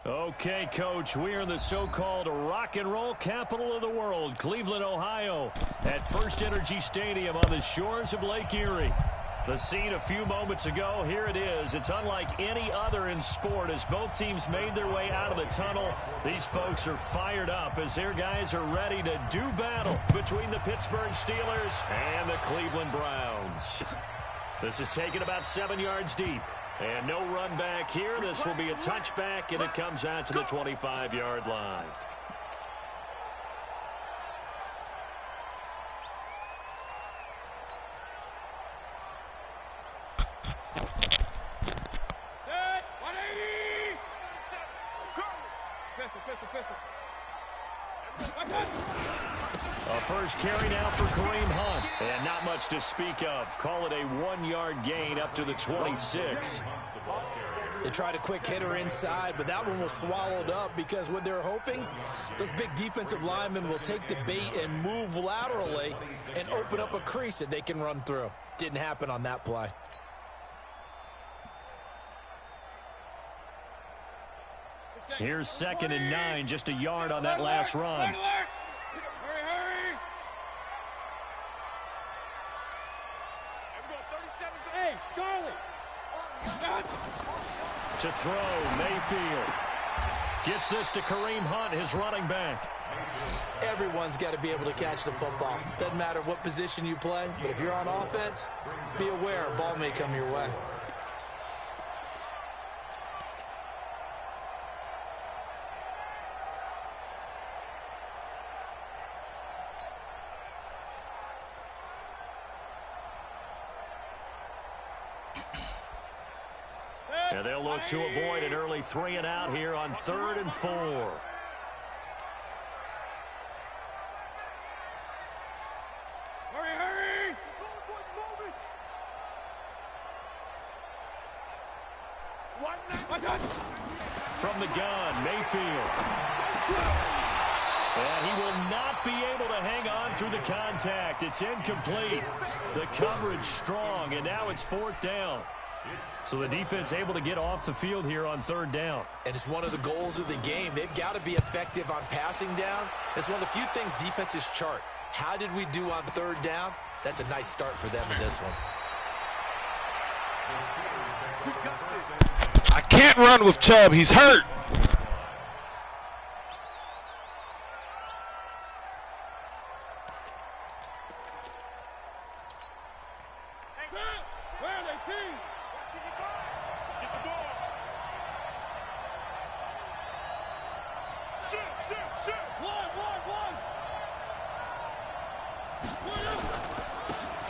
Okay, Coach, we are in the so-called rock and roll capital of the world, Cleveland, Ohio, at First Energy Stadium on the shores of Lake Erie. The scene a few moments ago, here it is. It's unlike any other in sport as both teams made their way out of the tunnel. These folks are fired up as their guys are ready to do battle between the Pittsburgh Steelers and the Cleveland Browns. This is taken about 7 yards deep. And no run back here. This will be a touchback, and it comes out to the 25-yard line. A first carry now for Kareem Hunt. And not much to speak of. Call it a 1-yard gain up to the 26. They tried a quick hitter inside, but that one was swallowed up because what they're hoping, those big defensive linemen will take the bait and move laterally and open up a crease that they can run through. Didn't happen on that play. Here's 2nd and 9, just a yard on that last run. To throw, Mayfield. Gets this to Kareem Hunt, his running back. Everyone's got to be able to catch the football. Doesn't matter what position you play, but if you're on offense, be aware a ball may come your way. And they'll look to avoid an early 3-and-out here on 3rd and 4. Hurry! From the gun, Mayfield. And he will not be able to hang on through the contact. It's incomplete. The coverage strong, and now it's 4th down. So the defense able to get off the field here on 3rd down. And it's one of the goals of the game. They've got to be effective on passing downs. It's one of the few things defenses chart. How did we do on 3rd down? That's a nice start for them in this one. I can't run with Chubb. He's hurt.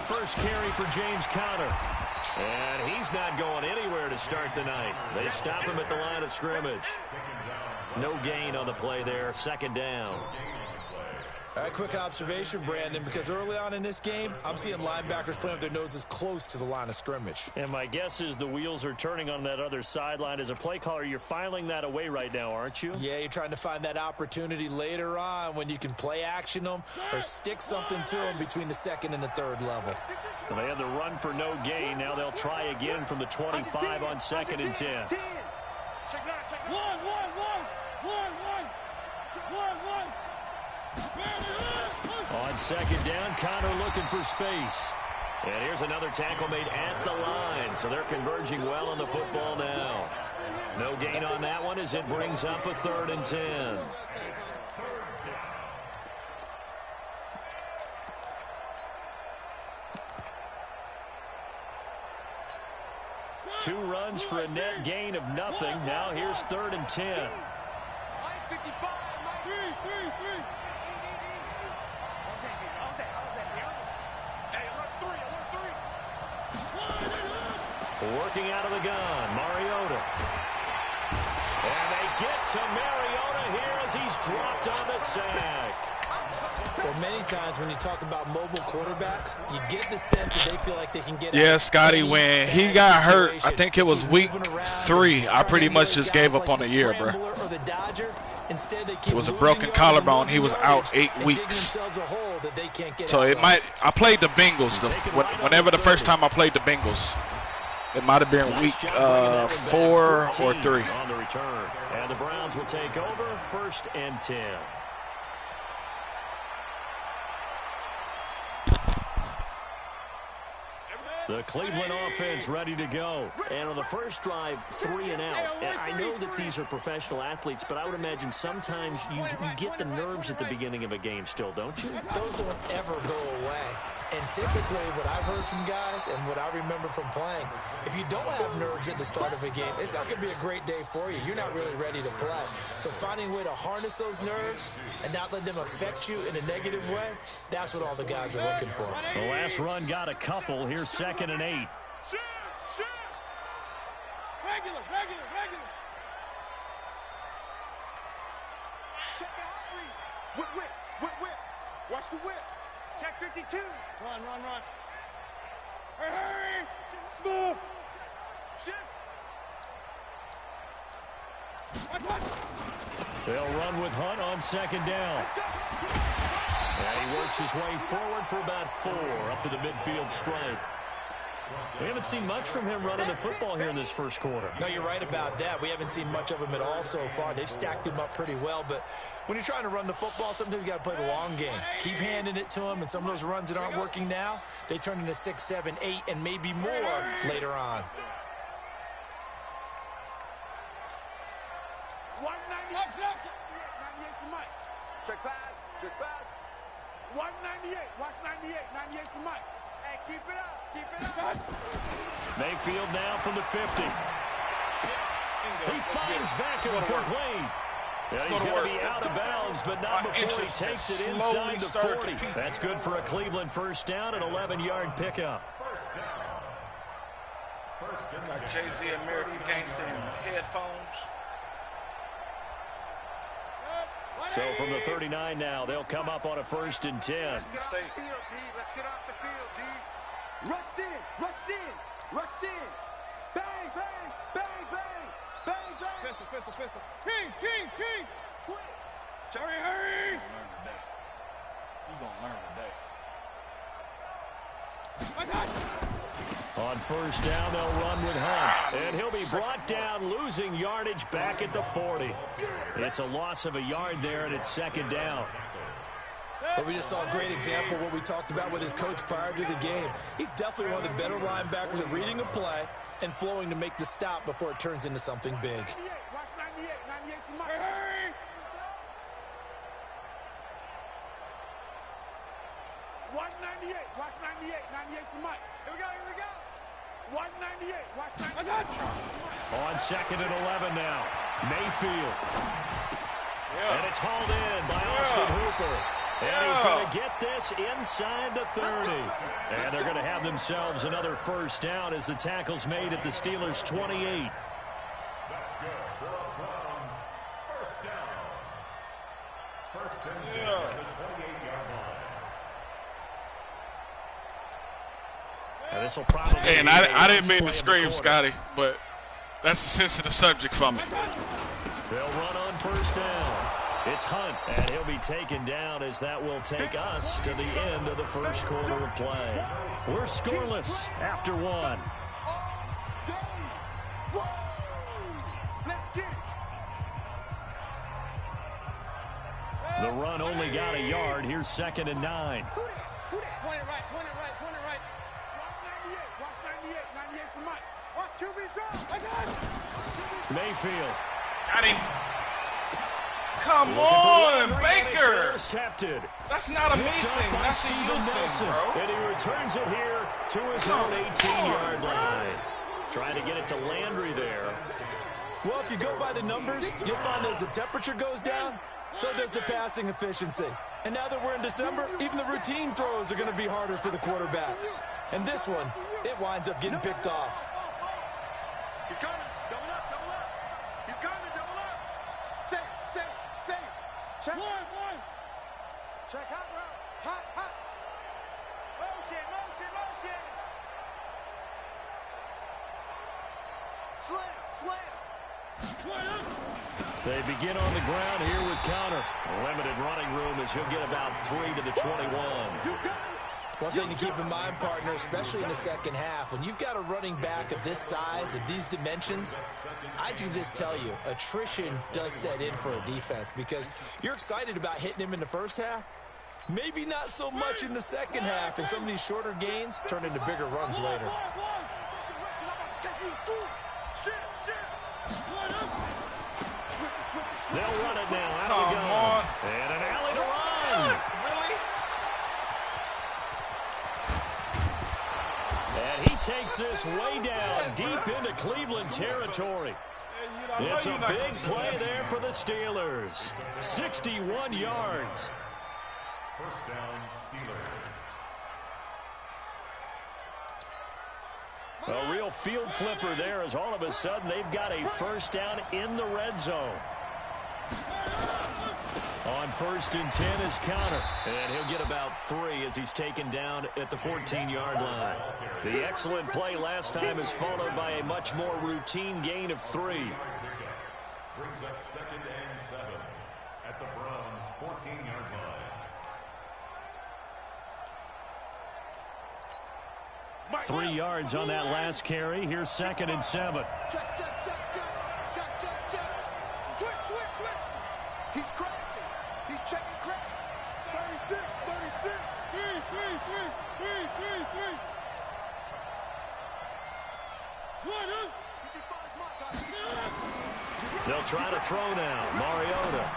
First carry for James Conner. And he's not going anywhere to start the night. They stop him at the line of scrimmage. No gain on the play there, 2nd down. All right, quick observation, Brandon, because early on in this game, I'm seeing linebackers playing with their noses close to the line of scrimmage. And my guess is the wheels are turning on that other sideline. As a play caller, you're filing that away right now, aren't you? Yeah, you're trying to find that opportunity later on when you can play action them or stick something to them between the second and the third level. Well, they had the run for no gain. Now they'll try again from the 25 on 2nd and 10. Check one. On 2nd down, Connor looking for space. And here's another tackle made at the line. So they're converging well on the football now. No gain on that one as it brings up a 3rd and 10. Two runs for a net gain of nothing. Now here's 3rd and 10. Working out of the gun, Mariota. And they get to Mariota here as he's dropped on the sack. Well, many times when you talk about mobile quarterbacks, you get the sense that they feel like they can get Yeah, Scotty, when he got hurt, I think it was week 3, I pretty much just gave up on the year, bro. It was a broken collarbone. He was out 8 weeks. So it might, I played the Bengals. Whenever the first time I played the Bengals. It might have been week 4 or 3. On the return. And the Browns will take over 1st and 10. The Cleveland offense ready to go. And on the first drive, 3 and out. And I know that these are professional athletes, but I would imagine sometimes you get the nerves at the beginning of a game still, don't you? Those don't ever go away. And typically what I've heard from guys and what I remember from playing, if you don't have nerves at the start of a game, it's not going to be a great day for you. You're not really ready to play. So finding a way to harness those nerves and not let them affect you in a negative way, that's what all the guys are looking for. The last run got a couple. Here's 2nd and 8. Regular. Check the hot read. Whip. Watch the whip. Check 52. Run. Hurry. Smooth. Shift. They'll run with Hunt on 2nd down. And he works his way forward for about 4 up to the midfield stripe. We haven't seen much from him running the football here in this first quarter. No, you're right about that. We haven't seen much of him at all so far. They've stacked him up pretty well, but when you're trying to run the football, sometimes you got to play the long game. Keep handing it to him, and some of those runs that aren't working now, they turn into 6, 7, 8, and maybe more later on. 98's the mic. Check pass. 198. Watch 98. 98's the mic. Hey, keep it up. Mayfield now from the 50. He finds back and complete. And he's going to be out of bounds, but not before he takes it inside the 40. That's good for a Cleveland first down, an 11-yard pickup. Got Jay-Z American Gangster in headphones. So from the 39 now, they'll come up on a 1st and 10. Let's get off the field, D. Let's get off the field, D. Rush in. Bang, bang, bang, bang, bang, bang. Pistol. King. Twitch. Hurry. You gonna learn today. On 1st down, they'll run with Hunt. And he'll be brought down, losing yardage back at the 40. It's a loss of a yard there, and it's 2nd down. But we just saw a great example of what we talked about with his coach prior to the game. He's definitely one of the better linebackers at reading a play and flowing to make the stop before it turns into something big. Watch 98. 98's the mic. Watch 98. Watch 98. 98's the mic. Here we go. Watch 98. Watch 98. On 2nd and 11 now. Mayfield. And it's hauled in by Austin Hooper. And he's going to get this inside the 30. And they're going to have themselves another 1st down as the tackle's made at the Steelers' 28. And this will probably And I didn't mean to scream, Scotty, but that's a sensitive subject for me. They'll run on first down. It's Hunt, and he'll be taken down as that will take us to the end of the first quarter of play. We're scoreless after one. The run only got a yard. Here's 2nd and 9. Point it right. Watch 98. 98's the mic. Watch QB drop. I got it. Mayfield. Got him. Come on, Baker. Intercepted. That's not a me thing. That's a you thing, bro. And he returns it here to his own 18-yard line. Trying to get it to Landry there. Well, if you go by the numbers, you'll find as the temperature goes down, so does the passing efficiency. And now that we're in December, even the routine throws are going to be harder for the quarterbacks. And this one, it winds up getting picked off. He's coming. Double up. He's coming. Double up. Save. Check. One. Check. Hot route. Hot. Motion. Slam. They begin on the ground here with Counter. Limited running room as he'll get about 3 to the 21. One thing to keep in mind, partner, especially in the second half, when you've got a running back of this size, of these dimensions, I can just tell you, attrition does set in for a defense because you're excited about hitting him in the first half. Maybe not so much in the second half, and some of these shorter gains turn into bigger runs later. They'll run it now. Out we go. And an alley to run. Really? And he takes this way down, deep into Cleveland territory. It's a big play there for the Steelers. 61 yards. First down, Steelers. A real field flipper there as all of a sudden they've got a first down in the red zone. On 1st and 10 is Counter. And he'll get about 3 as he's taken down at the 14-yard line. The excellent play last time is followed by a much more routine gain of 3. Brings up 2nd and 7 at the Browns' 14-yard line. 3 yards on that last carry. Here's 2nd and 7. Check. Switch. He's crazy. He's checking crack. 36. 3. They'll try to throw now. Mariota.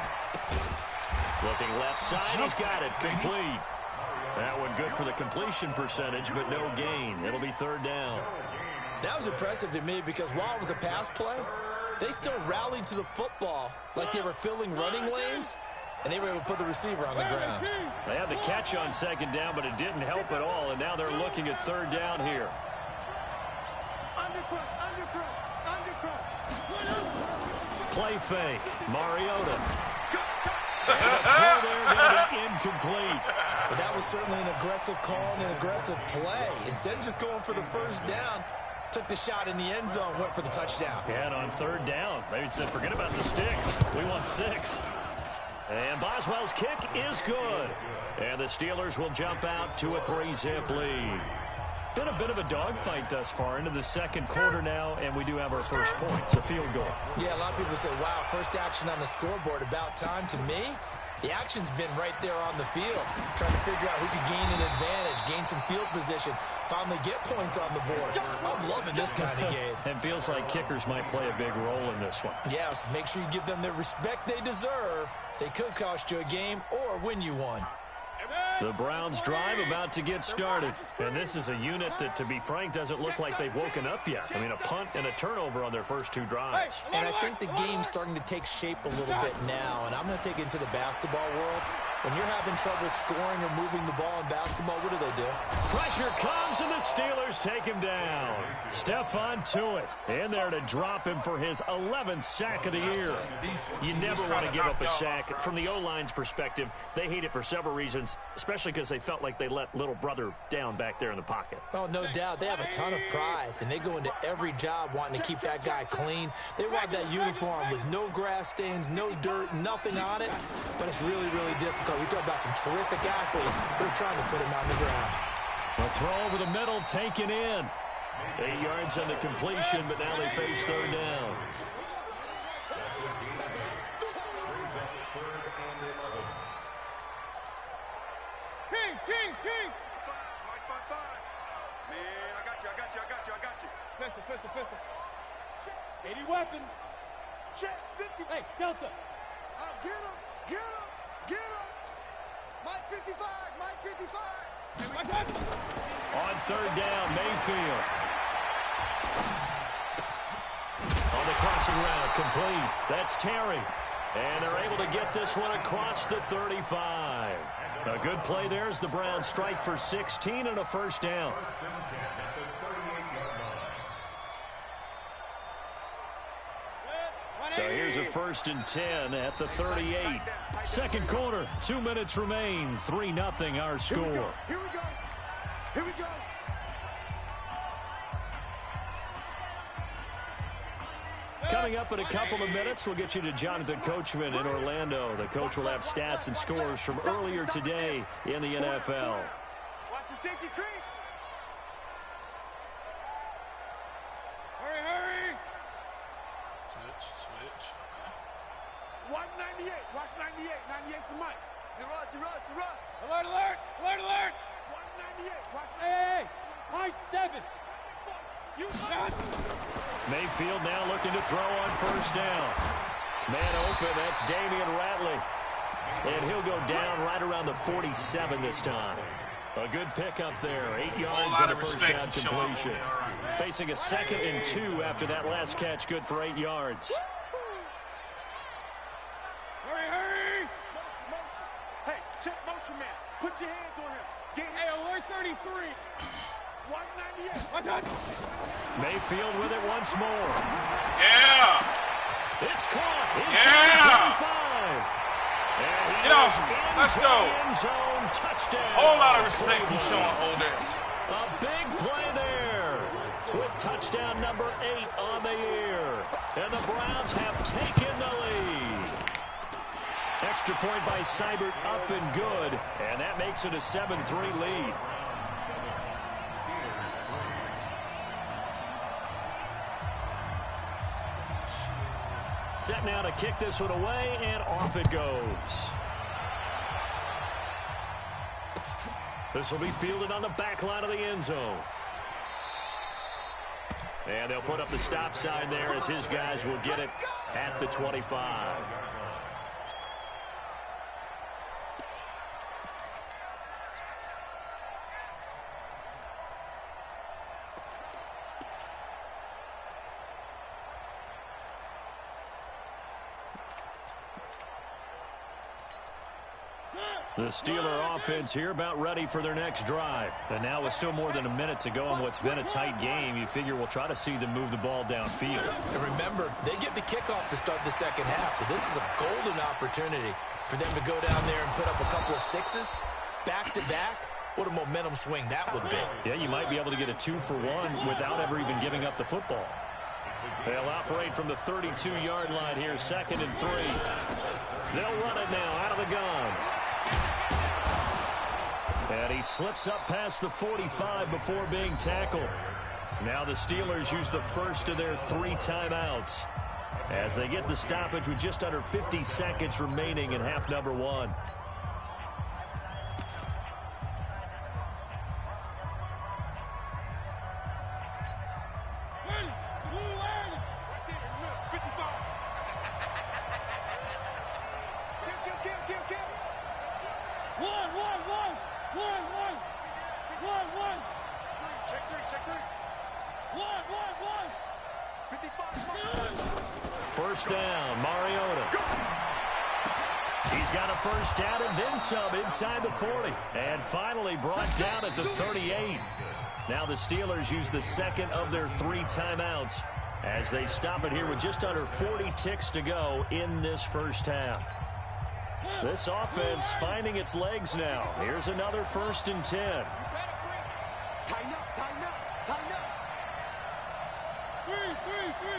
Looking left side. He's got it. Complete. That one good for the completion percentage, but no gain. It'll be 3rd down. That was impressive to me because while it was a pass play, they still rallied to the football like they were filling running lanes, and they were able to put the receiver on the ground. They had the catch on 2nd down, but it didn't help at all, and now they're looking at 3rd down here. Undercut. Play fake. Mariota. And the throw there going to be incomplete. But that was certainly an aggressive call and an aggressive play. Instead of just going for the first down, took the shot in the end zone, went for the touchdown. And on 3rd down, they said, forget about the sticks. We want 6. And Boswell's kick is good. And the Steelers will jump out to a 3-zip lead. Been a bit of a dogfight thus far into the second quarter now, and we do have our first point. It's a field goal. Yeah, a lot of people say, wow, first action on the scoreboard, about time. To me, the action's been right there on the field, trying to figure out who could gain an advantage, gain some field position, finally get points on the board. I'm loving this kind of game. And feels like kickers might play a big role in this one. Yes, make sure you give them the respect they deserve. They could cost you a game or win you one. The Browns drive about to get started. And this is a unit that, to be frank, doesn't look like they've woken up yet. I mean, a punt and a turnover on their first 2 drives. And I think the game's starting to take shape a little bit now. And I'm going to take it into the basketball world. When you're having trouble scoring or moving the ball in basketball, what do? Pressure comes, and the Steelers defenders take him down. Stephon Tuitt in there to drop him for his 11th sack of the year. You never want to give up a sack. From the O-line's perspective, they hate it for several reasons, especially because they felt like they let little brother down back there in the pocket. Oh, no doubt. They have a ton of pride, and they go into every job wanting to keep that guy clean. They want that uniform with no grass stains, no dirt, nothing on it, but it's really, really difficult. You talk about some terrific athletes. They're trying to put him on the ground. A throw over the middle, taken in. 8 yards on the completion, but now they face third down. King! Man, I got you. Pistol. 80 weapon. Check, 50. Hey, Delta. Get him. Mike 55. On third down, Mayfield. On the crossing route, complete. That's Terry. And they're able to get this one across the 35. A good play there as the Browns strike for 16 and a first down. So here's a 1st and 10 at the 38. Second quarter, 2 minutes remain. 3-0 our score. Here we go. Coming up in a couple of minutes, we'll get you to Jonathan Coachman in Orlando. The coach will have stats and scores from earlier today in the NFL. Watch the safety creep. Hurry. Switch. 198. Watch 98. 98's the mic. You run. Alert! 198. Watch. Hey! High 7. You got. Mayfield now looking to throw on first down. Man open, that's Damian Ratley. And he'll go down right around the 47 this time. A good pickup there. 8 yards on the first down completion. Facing a 2nd and 2 after that last catch. Good for 8 yards. Hurry! Hey, check motion man. Put your hands on him. Hey, alert 33. 198. I got. Mayfield with it once more. Yeah! It's caught. Inside the 25. And he Get off. is Let's go. end zone. Touchdown. Whole lot of respect for Sean Holder. A big play there with touchdown number 8 on the year. And the Browns have taken the lead. Extra point by Seibert up and good. And that makes it a 7-3 lead. Set now to kick this one away, and off it goes. This will be fielded on the back line of the end zone. And they'll put up the stop sign there as his guys will get it at the 25. The Steeler offense here about ready for their next drive. And now with still more than a minute to go in what's been a tight game, you figure we'll try to see them move the ball downfield. And remember, they get the kickoff to start the second half, so this is a golden opportunity for them to go down there and put up a couple of sixes back-to-back. What a momentum swing that would be. Yeah, you might be able to get a 2-for-1 without ever even giving up the football. They'll operate from the 32-yard line here, 2nd and 3. They'll run it now out of the gun. And he slips up past the 45 before being tackled. Now the Steelers use the first of their 3 timeouts as they get the stoppage with just under 50 seconds remaining in half number 1. First down, Mariota. He's got a first down and then some inside the 40. And finally brought down at the 38. Now the Steelers use the second of their 3 timeouts as they stop it here with just under 40 ticks to go in this first half. This offense finding its legs now. Here's another 1st and 10. Tighten up, tighten up, tighten up. 3, 3, 3.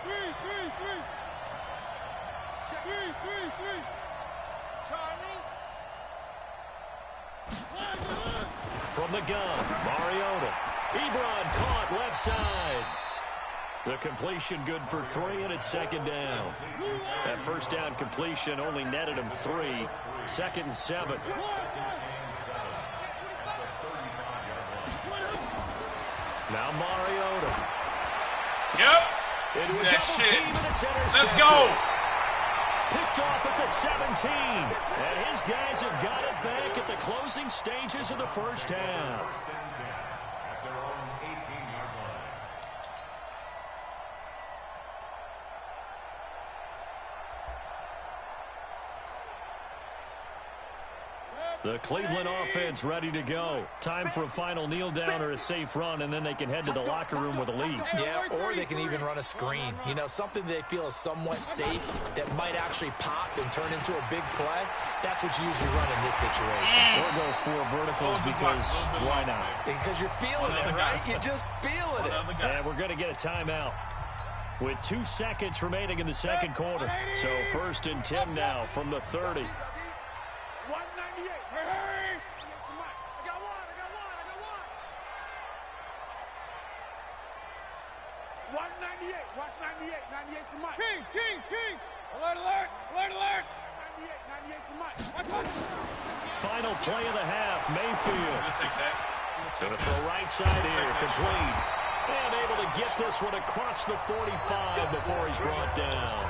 3, 3, 3. 3, 3, 3. Charlie. From the gun, Mariota. Ebron caught left side. The completion good for 3, and it's 2nd down. That 1st down completion only netted him 3. 2nd and 7. Now Mariota. Yep. Into a That double shit. team, and it's intercepted. Let's go. Picked off at the 17. And his guys have got it back at the closing stages of the first half. The Cleveland offense ready to go. Time for a final kneel down or a safe run, and then they can head to the locker room with a lead. Yeah, or they can even run a screen. You know, something they feel is somewhat safe that might actually pop and turn into a big play. That's what you usually run in this situation. Or go 4 verticals because why not? Because you're feeling it, right? You're just feeling it. And we're going to get a timeout with 2 seconds remaining in the second quarter. So 1st and 10 now from the 30. 198. Hurry! I got one. 198. Watch 98. 98's the mic. Kings! Alert, alert! Alert, alert! 98's the mic. Final play of the half, Mayfield. We'll take that. Going to throw right side here, complete. And able to get this one across the 45 before he's brought down.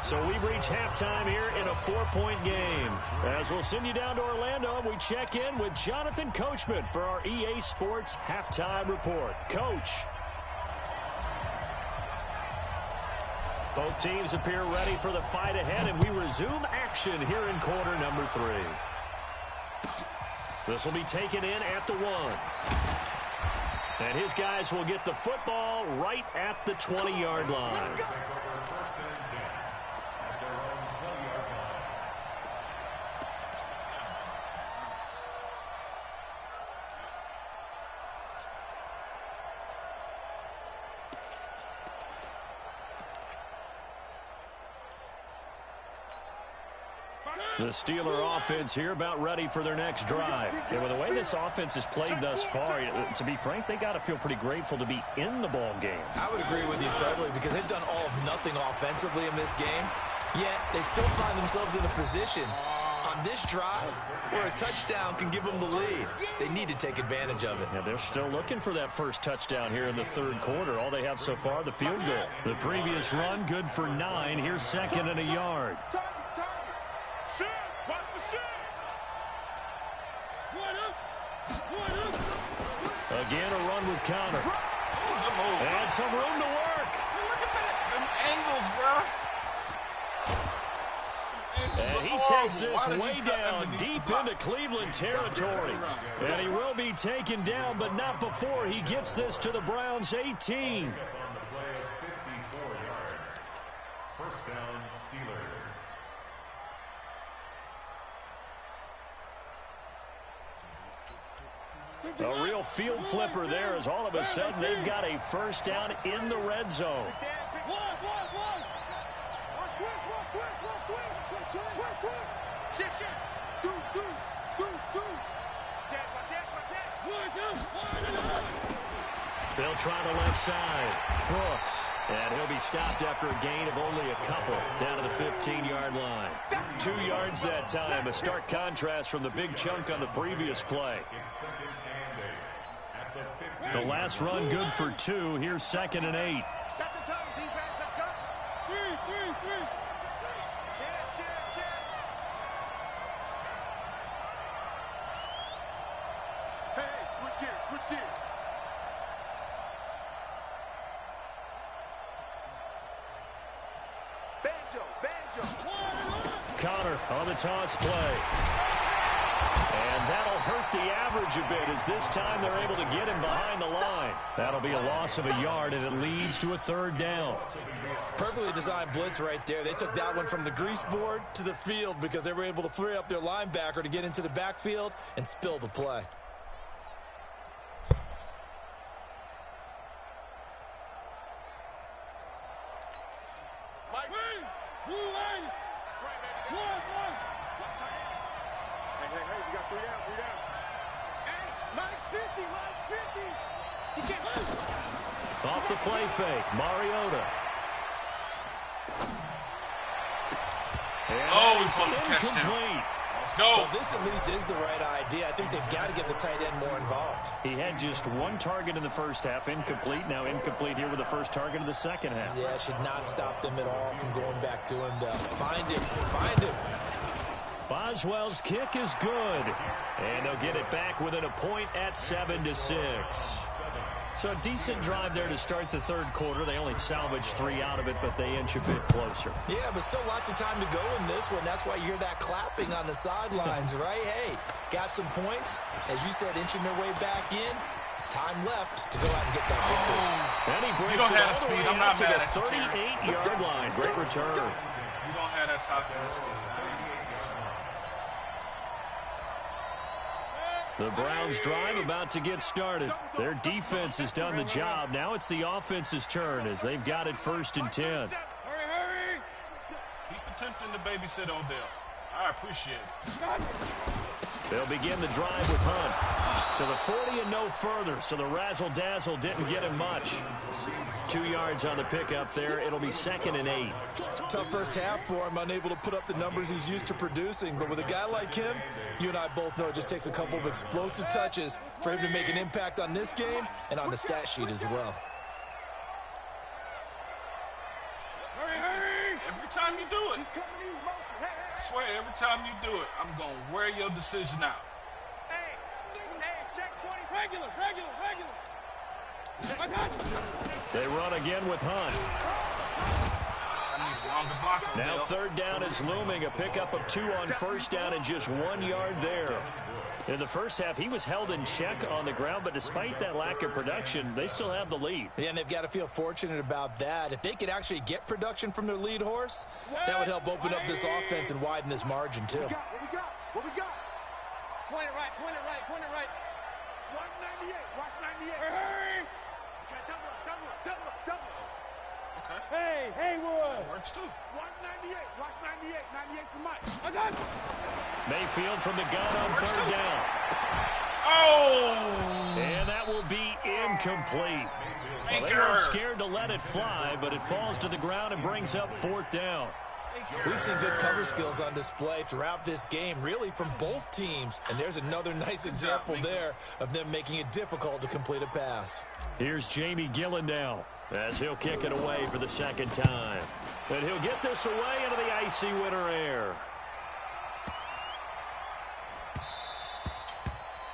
So we've reached halftime here in a 4-point game. As we'll send you down to Orlando, we check in with Jonathan Coachman for our EA Sports Halftime Report. Coach. Both teams appear ready for the fight ahead, and we resume action here in quarter number 3. This will be taken in at the 1. And his guys will get the football right at the 20-yard line. The Steeler offense here about ready for their next drive. And with the way this offense has played thus far, to be frank, they got to feel pretty grateful to be in the ball game. I would agree with you totally because they've done all of nothing offensively in this game, yet they still find themselves in a position on this drive where a touchdown can give them the lead. They need to take advantage of it. Yeah, they're still looking for that first touchdown here in the 3rd quarter. All they have so far, the field goal. The previous run, good for 9. Here's 2nd and a yard. Again, a run with Connor. And some room to work. Look at that. Them angles, bro. And he takes this way down deep into Cleveland territory. And he will be taken down, but not before he gets this to the Browns' 18. First down, Steelers. A real field flipper there as all of a sudden they've got a first down in the red zone. They'll try the left side. Brooks. And he'll be stopped after a gain of only a couple down to the 15-yard line. 2 yards that time. A stark contrast from the big chunk on the previous play. The last run good for 2. Here's 2nd and 8. Set the tone, defense. Let's go. 3. Hey, switch gears. Banjo. Connor on the toss play. And that'll hurt the average a bit as this time they're able to get him behind the line. That'll be a loss of a yard, and it leads to a 3rd down. Perfectly designed blitz right there. They took that one from the grease board to the field because they were able to free up their linebacker to get into the backfield and spill the play. Off the play fake, Mariota. Oh, he's supposed to catch down. Let's go. Well, this at least is the right idea. I think they've got to get the tight end more involved. He had just 1 target in the first half, incomplete. Now incomplete here with the first target of the second half. Yeah, should not stop them at all from going back to him. Find him. Boswell's kick is good. And they'll get it back within a point at 7-6. So a decent drive there to start the 3rd quarter. They only salvaged 3 out of it, but they inch a bit closer. Yeah, but still lots of time to go in this one. That's why you hear that clapping on the sidelines, right? Hey, got some points. As you said, inching their way back in. Time left to go out and get that victory. And he breaks You don't it have all the speed. way I'm out not to mad the at you, Terry. 38-yard line. Great return. You don't have that top end speed. The Browns drive about to get started. Their defense has done the job. Now it's the offense's turn as they've got it 1st and 10. Hurry! Keep attempting to babysit Odell. I appreciate it. They'll begin the drive with Hunt. To the 40 and no further, so the razzle-dazzle didn't get him much. 2 yards on the pickup there. It'll be 2nd and 8. Tough first half for him, unable to put up the numbers he's used to producing. But with a guy like him, you and I both know it just takes a couple of explosive touches for him to make an impact on this game and on the stat sheet as well. Hurry! Every time you do it, I swear, every time you do it, I'm going to wear your decision out. Hey, check 20. Regular! They run again with Hunt. I need a longer block on Now Odell. 3rd down is looming. A pickup of 2 on 1st down and just 1 yard there. In the first half, he was held in check on the ground, but despite that lack of production, they still have the lead. Yeah, and they've got to feel fortunate about that. If they could actually get production from their lead horse, that would help open up this offense and widen this margin, too. What we got? Point it right! 198. Watch 98. Hurry! Double. Okay. Hey, Haywood! That works too. 198. Watch 98. 98's the mic. I got it! Mayfield from the gun on 3rd down. Oh! And that will be incomplete. Well, they weren't scared to let it fly, but it falls to the ground and brings up 4th down. We've seen good cover skills on display throughout this game, really from both teams. And there's another nice example there of them making it difficult to complete a pass. Here's Jamie Gillen now as he'll kick it away for the 2nd time. And he'll get this away into the icy winter air.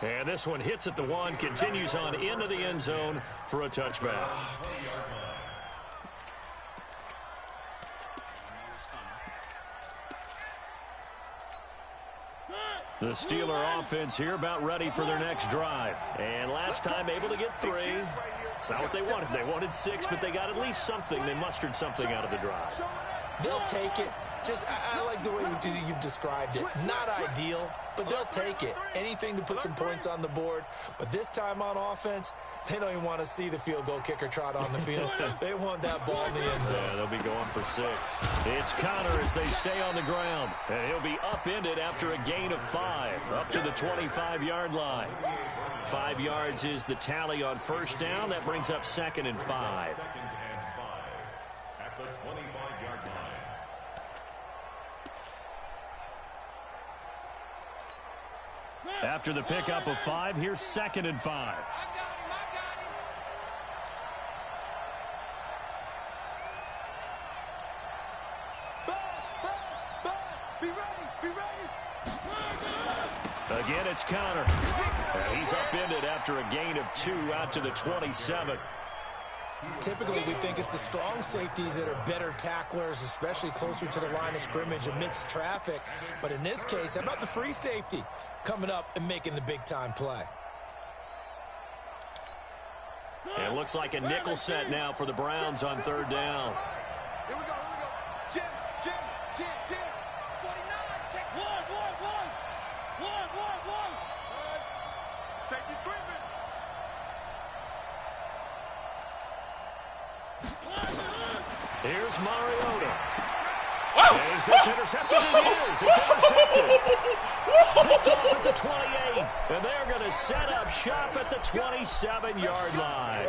And this one hits at the 1, continues on into the end zone for a touchback. The Steeler offense here about ready for their next drive. And last time able to get 3. It's not what they wanted. They wanted 6, but they got at least something. They mustered something out of the drive. They'll take it. Just, I like the way you've described it. Not ideal, but they'll take it. Anything to put some points on the board. But this time on offense, they don't even want to see the field goal kicker trot on the field. They want that ball in the end zone. Yeah, they'll be going for 6. It's Connor as they stay on the ground. And he'll be upended after a gain of 5, up to the 25-yard line. 5 yards is the tally on 1st down. That brings up 2nd and 5. At the 25-yard line. After the pickup of 5, here's 2nd and 5. Be ready. Again, it's Connor. And he's upended after a gain of 2 out to the 27. Typically, we think it's the strong safeties that are better tacklers, especially closer to the line of scrimmage amidst traffic. But in this case, how about the free safety coming up and making the big-time play? It looks like a nickel set now for the Browns on third down. Here we go, here we go. Jim. 49, check. One. Safety screaming. Here's Mariota. Is this intercepted? It is. It's intercepted. Picked off at the 28. And they're going to set up shop at the 27-yard line.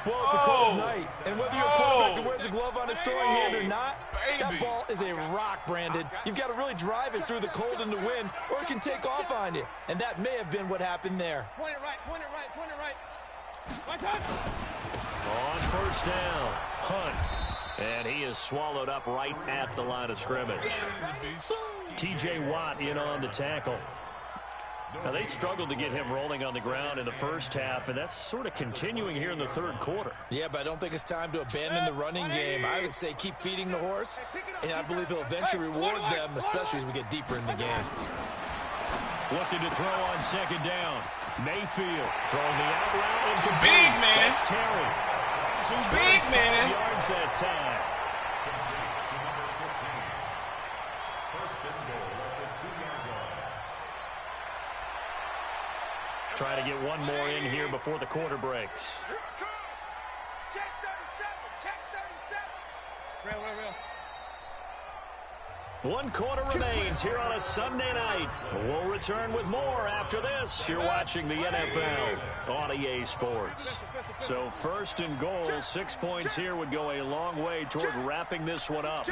Well, it's a cold night, and whether you're a quarterback that wears a glove on his throwing hand or not, that ball is a rock, Brandon. You've got to really drive it through the cold and the wind, or it can take off on you. And that may have been what happened there. Point it right. On first down, Hunt. And he is swallowed up right at the line of scrimmage. T.J. Watt in on the tackle. Now, they struggled to get him rolling on the ground in the first half, and that's sort of continuing here in the third quarter. Yeah, but I don't think it's time to abandon the running game. I would say keep feeding the horse, and I believe he'll eventually reward them, especially as we get deeper in the game. Looking to throw on second down. Mayfield throwing the out route incomplete. Big man. That's Terry. Too big, man. Yards that time. Trying to get one more in here before the quarter breaks. Check 37. Real. One quarter remains here on a Sunday night. We'll return with more after this. You're watching the NFL on EA Sports. So first and goal, 6 points here would go a long way toward wrapping this one up.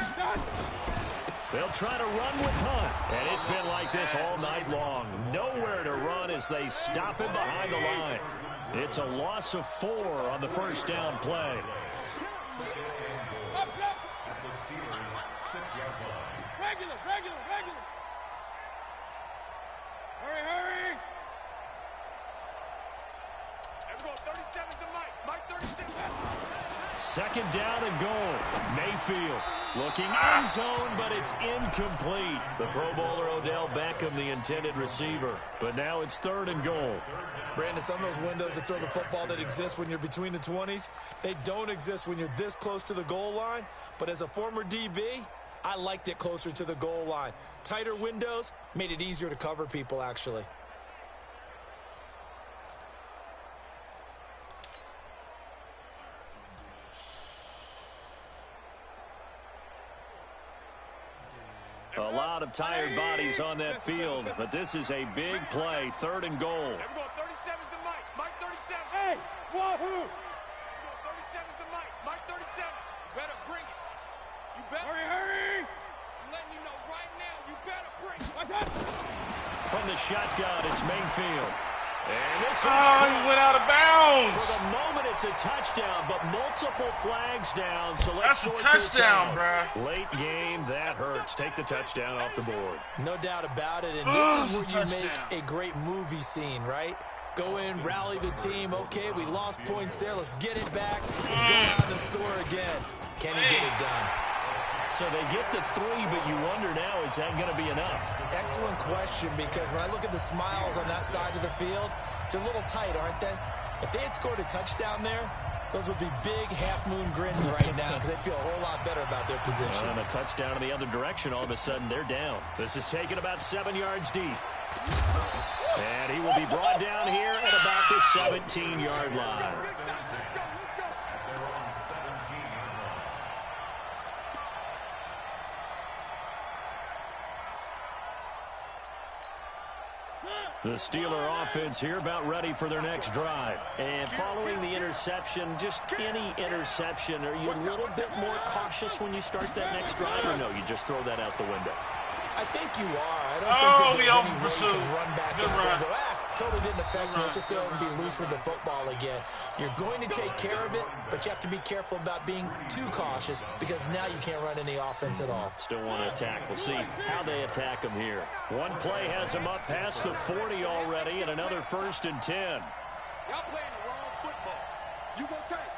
They'll try to run with Hunt, and it's been like this all night long. Nowhere to run as they stop him behind the line. It's a loss of 4 on the first down play. Regular. Hurry. Everyone, 37's the Mike 37. Second down and goal. Mayfield looking in zone, but it's incomplete. The Pro Bowler Odell Beckham, the intended receiver. But now it's third and goal. Brandon, some of those windows that throw the football that exist when you're between the 20s, they don't exist when you're this close to the goal line. But as a former DB, I liked it closer to the goal line. Tighter windows made it easier to cover people, actually. A lot of tired bodies on that field, but this is a big play, third and goal. Everyone, 37's the Mike 37. Hey, wahoo! 37's the Mike 37. Better bring it. You better. Hurry! I'm letting you know right now, you better bring it. From the shotgun, it's Mayfield. And this is he went out of bounds. For the moment, it's a touchdown, but multiple flags down. So let's That's a sort this touchdown, out. bruh. Late game, that hurts. Take the touchdown off the board. No doubt about it, and this is where you make a great movie scene, right? Go in, rally the team. Okay, we lost points there. Let's get it back and go out and score again. Can he get it done? So they get the 3, but you wonder now, is that going to be enough? Excellent question, because when I look at the smiles on that side of the field, they're a little tight, aren't they? If they had scored a touchdown there, those would be big half-moon grins right now because they'd feel a whole lot better about their position. And a touchdown in the other direction, all of a sudden they're down. This is taken about 7 yards deep. And he will be brought down here at about the 17-yard line. The Steeler offense here about ready for their next drive. And following the interception, just any interception, are you a little bit more cautious when you start that next drive, or no, you just throw that out the window? I think you are. I don't think the there's any way you can run back Good and run. go, totally didn't affect me. Let's just go ahead and be loose with the football again. You're going to take care of it, but you have to be careful about being too cautious because now you can't run any offense at all. Still want to attack. We'll see how they attack him here. One play has him up past the 40 already, and another 1st and 10. Y'all playing the wrong football. You gonna take.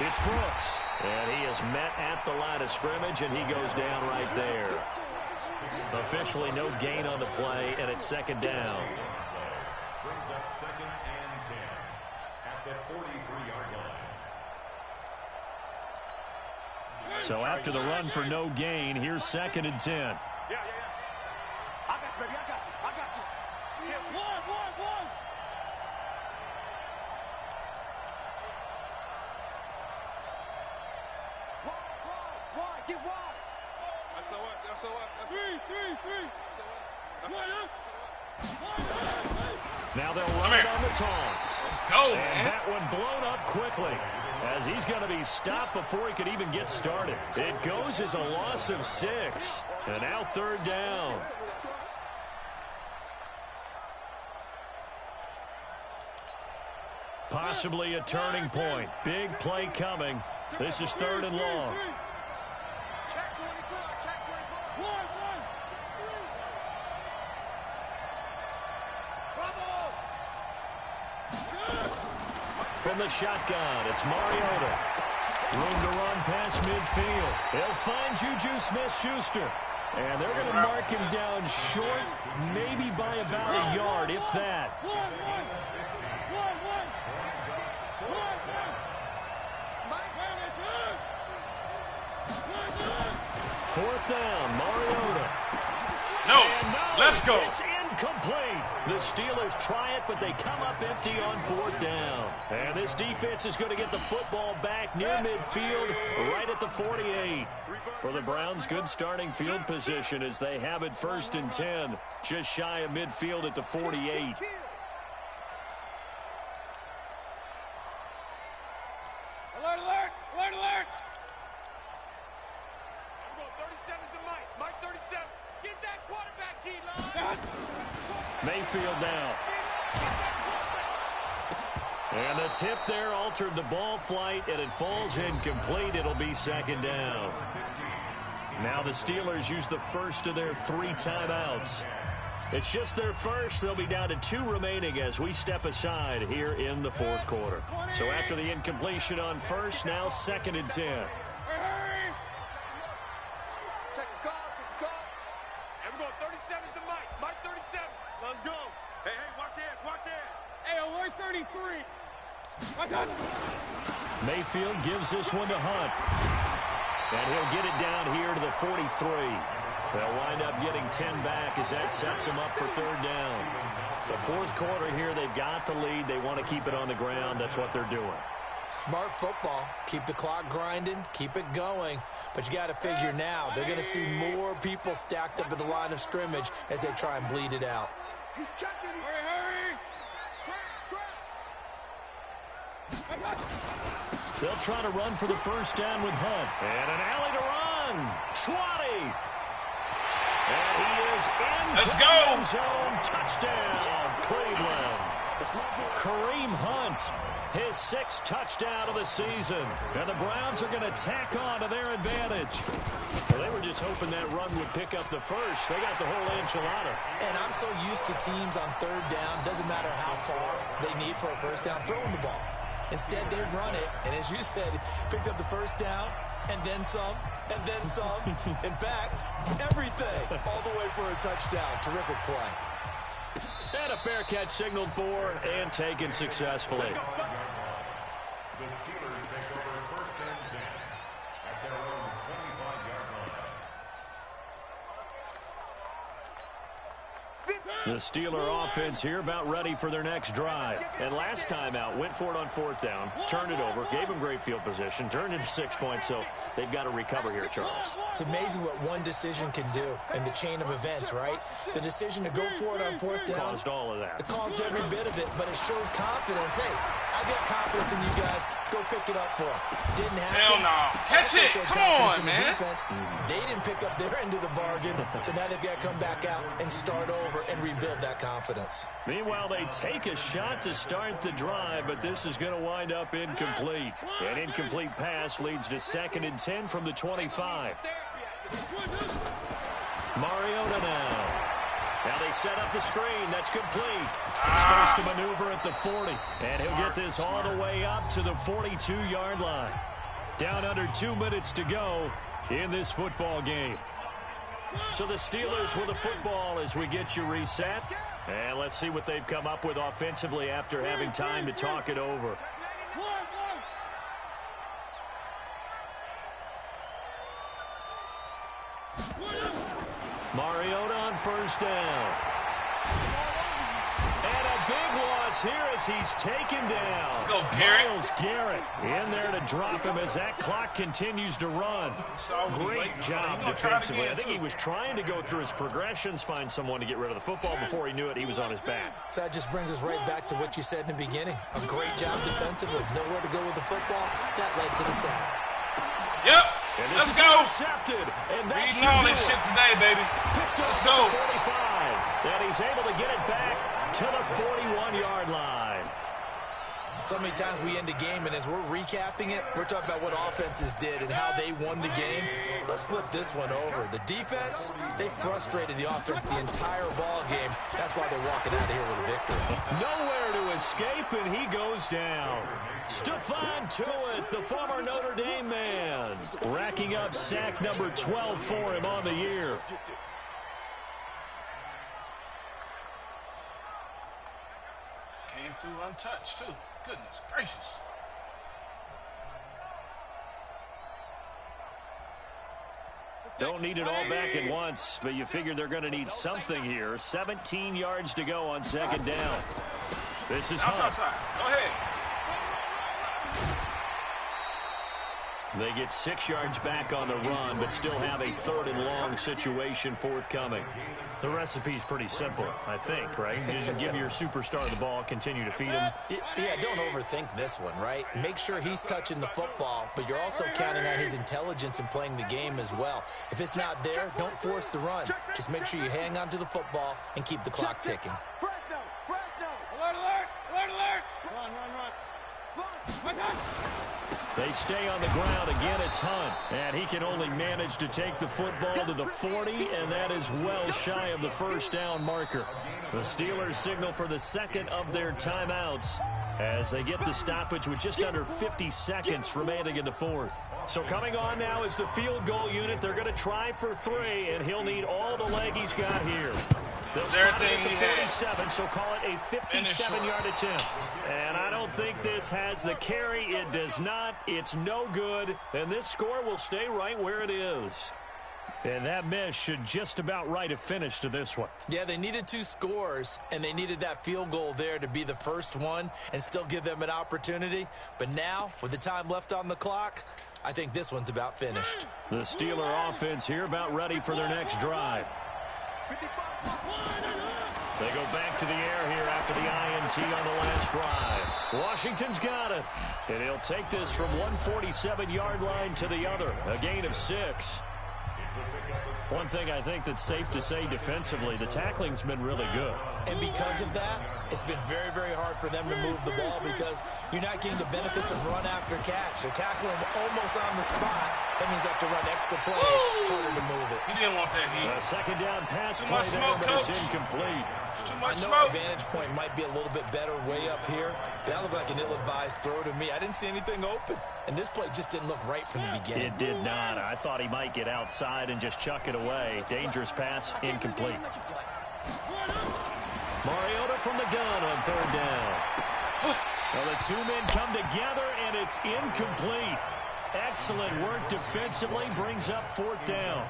It's Brooks. And he is met at the line of scrimmage, and he goes down right there. Officially no gain on the play, and it's second down. Brings up 2nd and 10 at the 43-yard line. So after the run for no gain, here's 2nd and 10. Yeah. I got you, baby. I got you. Yeah, one. Wide. Get wide. SOS. 3. Now they'll run it on the toss. Let's go, And man. that one blown up quickly, as he's going to be stopped before he could even get started. It goes as a loss of 6. And now 3rd down. Possibly a turning point. Big play coming. This is 3rd and long. Check 24. One. Bravo. From the shotgun, it's Mariota. Room to run past midfield. They'll find Juju Smith-Schuster. And they're going to mark him down short, maybe by about a yard, if that. One. 4th down, Mariota. No, And no, let's go. It's incomplete. The Steelers try it, but they come up empty on 4th down. And this defense is going to get the football back near midfield, right at the 48. For the Browns, good starting field position as they have it 1st and 10, just shy of midfield at the 48. Alert! 37's the Mike 37. Get that quarterback, D-line. Mayfield now. And the tip there altered the ball flight, and it falls incomplete. It'll be 2nd down. Now the Steelers use the first of their 3 timeouts. It's just their first. They'll be down to 2 remaining as we step aside here in the 4th quarter. So after the incompletion on first, now 2nd and 10. Hurry! Check the call. And we're going 37's the Mike 37. Let's go. Hey, watch hands. Hey, alert 33. Mayfield gives this one to Hunt. And he'll get it down here to the 43. They'll wind up getting 10 back as that sets them up for 3rd down. The 4th quarter here, they've got the lead. They want to keep it on the ground. That's what they're doing. Smart football. Keep the clock grinding. Keep it going. But you got to figure now, they're going to see more people stacked up at the line of scrimmage as they try and bleed it out. He's checking. Hurry! They'll try to run for the 1st down with Hunt. And an alley to run. 20. And he is in. Let's go. End zone. Touchdown, Cleveland. Kareem Hunt, his 6th touchdown of the season. And the Browns are going to tack on to their advantage. Well, they were just hoping that run would pick up the first. They got the whole enchilada. And I'm so used to teams on 3rd down, doesn't matter how far they need for a 1st down, throwing the ball. Instead, they run it, and as you said, picked up the 1st down, and then some, and then some. In fact, everything, all the way for a touchdown. Terrific play. And a fair catch signaled for and taken successfully. The Steelers take over 1st and 10 at their own 25-yard line. The Steeler offense here about ready for their next drive. And last time out, went for it on 4th down, turned it over, gave them great field position, turned it into 6 points, so they've got to recover here, Charles. It's amazing what one decision can do in the chain of events, right? The decision to go for it on 4th down. Caused all of that. It caused every bit of it, but it showed confidence. Hey, I got confidence in you guys. Go pick it up for them. Didn't happen. Hell no. Catch Also it. showed Come confidence on, in the man. defense. They didn't pick up their end of the bargain, so now they've got to come back out and start over and rebuild that confidence. Meanwhile, they take a shot to start the drive, but this is going to wind up incomplete. An incomplete pass leads to 2nd and 10 from the 25. Mariota now. Now they set up the screen. That's complete. Supposed to maneuver at the 40. And he'll get this all the way up to the 42-yard line. Down under 2 minutes to go in this football game. So the Steelers with the football as we get you reset. And let's see what they've come up with offensively after having time to talk it over. Mariota on first down. And a big loss here as he's taken down. Let's go, Garrett. Myles Garrett in there to drop him as that clock continues to run. Great job defensively. I think he was trying to go through his progressions, find someone to get rid of the football. Before he knew it, he was on his back. So that just brings us right back to what you said in the beginning. A great job defensively. Nowhere to go with the football. That led to the sack. Yep. And Let's go. Intercepted. And that's all this shit today, baby. Let's go. 45. And he's able to get it back to the 41-yard line. So many times we end a game, and as we're recapping it, we're talking about what offenses did and how they won the game. Let's flip this one over. The defense, they frustrated the offense the entire ball game. That's why they're walking out of here with a victory. Nowhere to escape, and he goes down. Stephon Tuitt, the former Notre Dame man, racking up sack number 12 for him on the year. Came through untouched, too. Goodness gracious. Don't need it all back at once, but you figure they're going to need something here. 17 yards to go on second down. This is Hunt. Outside. Go ahead. They get 6 yards back on the run, but still have a 3rd and long situation forthcoming. The recipe's pretty simple, I think, right? Just give your superstar the ball, continue to feed him. Yeah, don't overthink this one, right? Make sure he's touching the football, but you're also counting on his intelligence in playing the game as well. If it's not there, don't force the run. Just make sure you hang on to the football and keep the clock ticking. Alert, alert! Alert, alert! Run. They stay on the ground. Again, it's Hunt. And he can only manage to take the football to the 40, and that is well shy of the first down marker. The Steelers signal for the second of their timeouts as they get the stoppage with just under 50 seconds remaining in the fourth. So coming on now is the field goal unit. They're going to try for 3, and he'll need all the leg he's got here. They'll spot it at the 47, so call it a 57-yard attempt. And I don't think this has the carry. It does not. It's no good. And this score will stay right where it is. And that miss should just about write a finish to this one. Yeah, they needed 2 scores, and they needed that field goal there to be the first one and still give them an opportunity. But now, with the time left on the clock, I think this one's about finished. The Steeler offense here about ready for their next drive. They go back to the air here after the INT on the last drive. Washington's got it. And he'll take this from 147-yard line to the other. A gain of 6. One thing I think that's safe to say defensively, the tackling's been really good. And because of that, it's been very, very hard for them to move the ball because you're not getting the benefits of run after catch. They're tackling almost on the spot. That means they have to run extra plays, harder to move it. He didn't want that heat. A second down pass play there, but it's incomplete. I know our vantage point might be a little bit better way up here, but that looked like an ill-advised throw to me. I didn't see anything open, and this play just didn't look right from the beginning. It did not. I thought he might get outside and just chuck it away. Dangerous pass, incomplete. Mariota from the gun on 3rd down. Well, the 2 men come together, and it's incomplete. Excellent work defensively, brings up 4th down.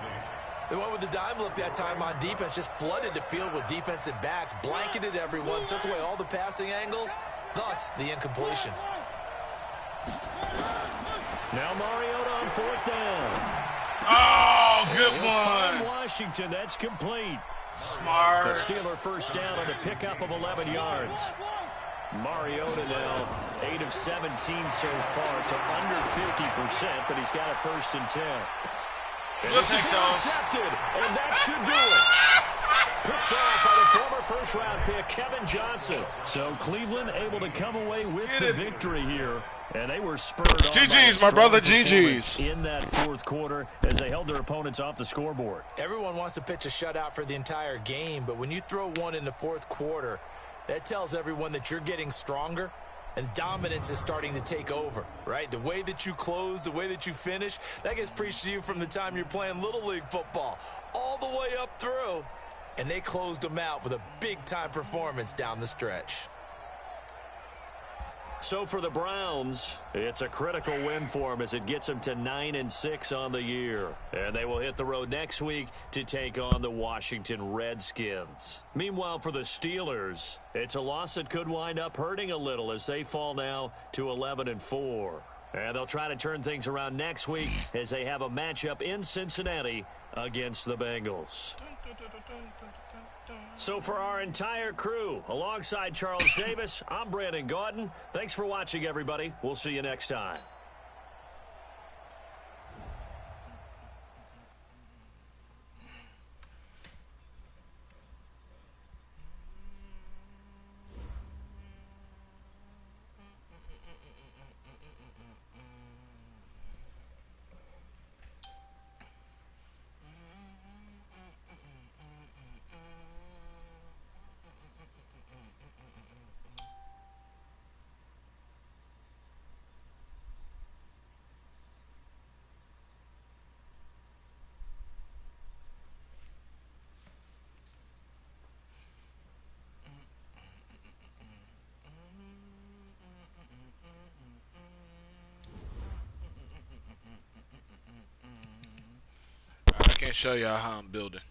They went with the dive look that time on defense, just flooded the field with defensive backs, blanketed everyone, took away all the passing angles, thus the incompletion. Now Mariota on 4th down. Oh, good Find one. Washington, that's complete. Smart. The Steeler first down on the pickup of 11 yards. Mariota now 8 of 17 so far, so under 50%, but he's got a 1st and 10. And this is intercepted, and that should do it. Picked off by the former first-round pick, Kevin Johnson. So Cleveland able to come away with the victory here, and they were spurred on. GG's, my brother, GG's. In that 4th quarter as they held their opponents off the scoreboard. Everyone wants to pitch a shutout for the entire game, but when you throw one in the 4th quarter, that tells everyone that you're getting stronger And dominance is starting to take over, right? The way that you close, the way that you finish, that gets preached to you from the time you're playing Little League football all the way up through. And they closed them out with a big-time performance down the stretch. So for the Browns, it's a critical win for them as it gets them to 9-6 on the year. And they will hit the road next week to take on the Washington Redskins. Meanwhile, for the Steelers, it's a loss that could wind up hurting a little as they fall now to 11-4. And they'll try to turn things around next week as they have a matchup in Cincinnati against the Bengals. So for our entire crew, alongside Charles Davis, I'm Brandon Gaudin. Thanks for watching, everybody. We'll see you next time. I can't show y'all how I'm building.